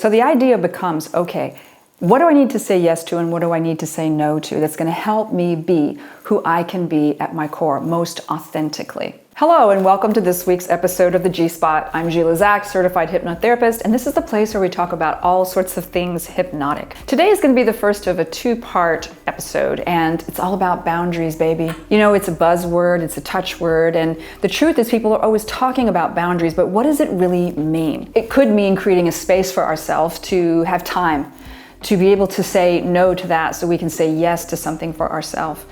So the idea becomes, okay, what do I need to say yes to and what do I need to say no to that's going to help me be who I can be at my core most authentically? Hello and welcome to this week's episode of the G-Spot. I'm Gila Zak, certified hypnotherapist, and this is the place where we talk about all sorts of things hypnotic. Today is going to be the first of a two-part episode, and it's all about boundaries, baby. You know, it's a buzzword, it's a touch word, and the truth is people are always talking about boundaries, but what does it really mean? It could mean creating a space for ourselves to have time, to be able to say no to that so we can say yes to something for ourselves.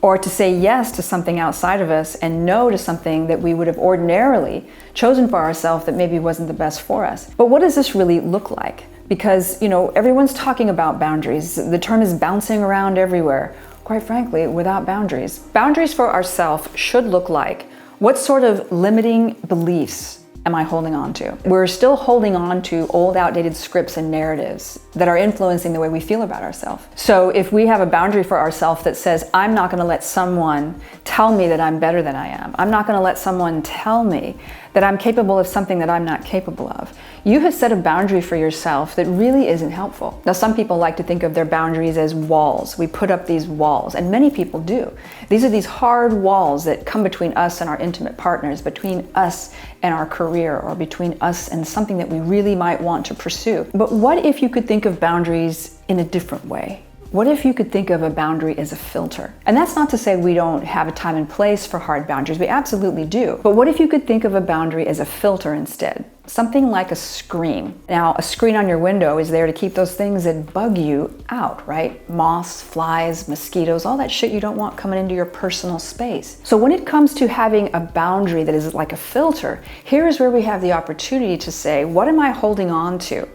Or to say yes to something outside of us and no to something that we would have ordinarily chosen for ourselves that maybe wasn't the best for us. But what does this really look like? Because, you know, everyone's talking about boundaries. The term is bouncing around everywhere, quite frankly, without boundaries. Boundaries for ourselves should look like, what sort of limiting beliefs am I holding on to? We're still holding on to old, outdated scripts and narratives that are influencing the way we feel about ourselves. So if we have a boundary for ourselves that says, I'm not going to let someone tell me that I'm better than I am. I'm not going to let someone tell me that I'm capable of something that I'm not capable of. You have set a boundary for yourself that really isn't helpful. Now, some people like to think of their boundaries as walls. We put up these walls, and many people do. These are these hard walls that come between us and our intimate partners, between us and our career, or between us and something that we really might want to pursue. But what if you could think of boundaries in a different way? What if you could think of a boundary as a filter? And that's not to say we don't have a time and place for hard boundaries. We absolutely do. But what if you could think of a boundary as a filter instead? Something like a screen. Now, a screen on your window is there to keep those things that bug you out, right? Moths, flies, mosquitoes, all that shit you don't want coming into your personal space. So when it comes to having a boundary that is like a filter, here is where we have the opportunity to say, what am I holding on to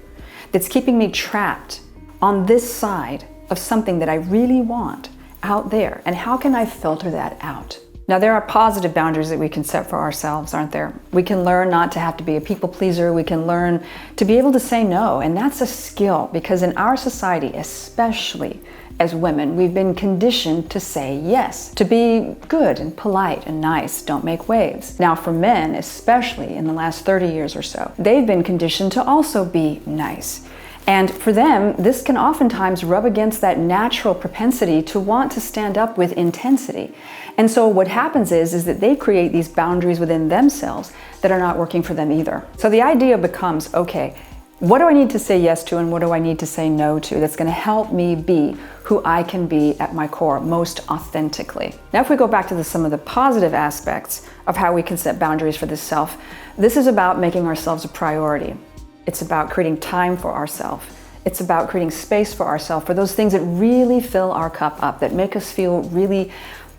that's keeping me trapped on this side of something that I really want out there, and how can I filter that out? Now, there are positive boundaries that we can set for ourselves, aren't there? We can learn not to have to be a people pleaser. We can learn to be able to say no, and that's a skill, because in our society, especially as women, we've been conditioned to say yes, to be good and polite and nice, don't make waves. Now, for men, especially in the last 30 years or so, they've been conditioned to also be nice. And for them, this can oftentimes rub against that natural propensity to want to stand up with intensity. And so what happens is that they create these boundaries within themselves that are not working for them either. So the idea becomes, okay, what do I need to say yes to and what do I need to say no to that's going to help me be who I can be at my core most authentically? Now, if we go back to some of the positive aspects of how we can set boundaries for this self, this is about making ourselves a priority. It's about creating time for ourselves. It's about creating space for ourselves, for those things that really fill our cup up, that make us feel really,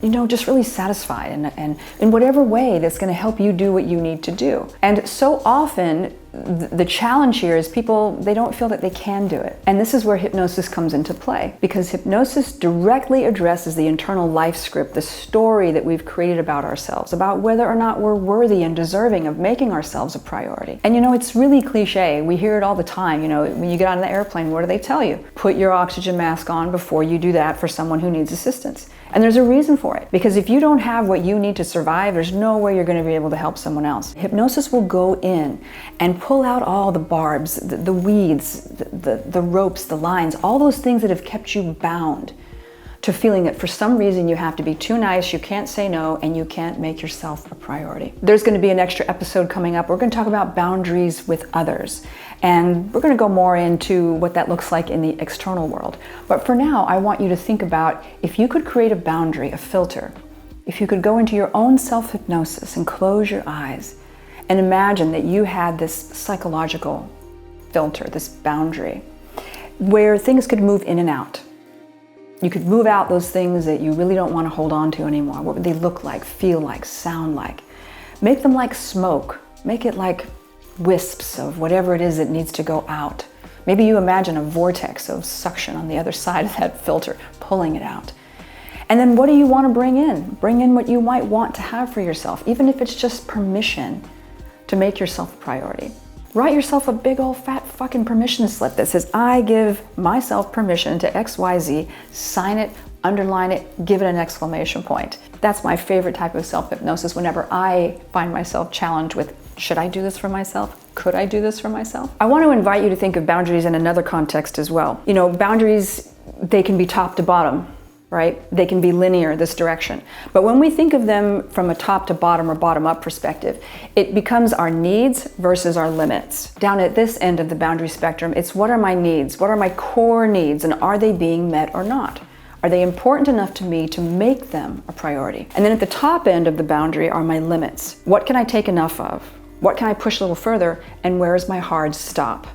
you know, just really satisfied and in whatever way that's going to help you do what you need to do. And so often, the challenge here is people, they don't feel that they can do it. And this is where hypnosis comes into play, because hypnosis directly addresses the internal life script, the story that we've created about ourselves, about whether or not we're worthy and deserving of making ourselves a priority. And you know, it's really cliche. We hear it all the time. You know, when you get on the airplane, what do they tell you? Put your oxygen mask on before you do that for someone who needs assistance. And there's a reason for it, because if you don't have what you need to survive, there's no way you're going to be able to help someone else. Hypnosis will go in and pull out all the barbs, the weeds, the ropes, the lines, all those things that have kept you bound to feeling that for some reason you have to be too nice, you can't say no, and you can't make yourself a priority. There's going to be an extra episode coming up. We're going to talk about boundaries with others, and we're going to go more into what that looks like in the external world. But for now, I want you to think about if you could create a boundary, a filter, if you could go into your own self-hypnosis and close your eyes and imagine that you had this psychological filter, this boundary, where things could move in and out. You could move out those things that you really don't want to hold on to anymore. What would they look like, feel like, sound like? Make them like smoke. Make it like wisps of whatever it is that needs to go out. Maybe you imagine a vortex of suction on the other side of that filter, pulling it out. And then what do you want to bring in? Bring in what you might want to have for yourself, even if it's just permission to make yourself a priority. Write yourself a big old fat fucking permission slip that says, I give myself permission to XYZ, sign it, underline it, give it an exclamation point. That's my favorite type of self-hypnosis whenever I find myself challenged with, should I do this for myself? Could I do this for myself? I want to invite you to think of boundaries in another context as well. You know, boundaries, they can be top to bottom, right? They can be linear, this direction. But when we think of them from a top to bottom or bottom up perspective, it becomes our needs versus our limits. Down at this end of the boundary spectrum, it's what are my needs? What are my core needs? And are they being met or not? Are they important enough to me to make them a priority? And then at the top end of the boundary are my limits. What can I take enough of? What can I push a little further? And where is my hard stop?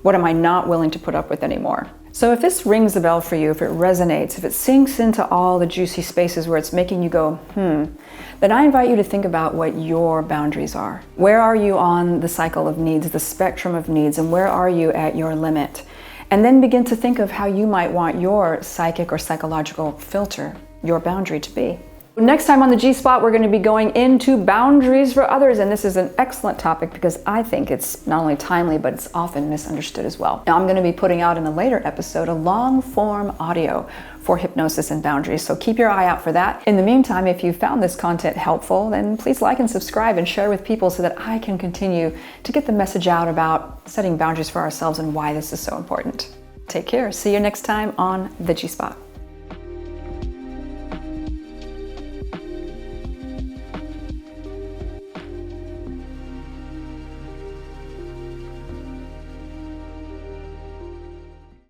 What am I not willing to put up with anymore? So if this rings a bell for you, if it resonates, if it sinks into all the juicy spaces where it's making you go, then I invite you to think about what your boundaries are. Where are you on the cycle of needs, the spectrum of needs, and where are you at your limit? And then begin to think of how you might want your psychic or psychological filter, your boundary, to be. Next time on the G-Spot, we're going to be going into boundaries for others, and this is an excellent topic because I think it's not only timely, but it's often misunderstood as well. Now, I'm going to be putting out in a later episode a long-form audio for hypnosis and boundaries, so keep your eye out for that. In the meantime, if you found this content helpful, then please like and subscribe and share with people so that I can continue to get the message out about setting boundaries for ourselves and why this is so important. Take care. See you next time on the G-Spot.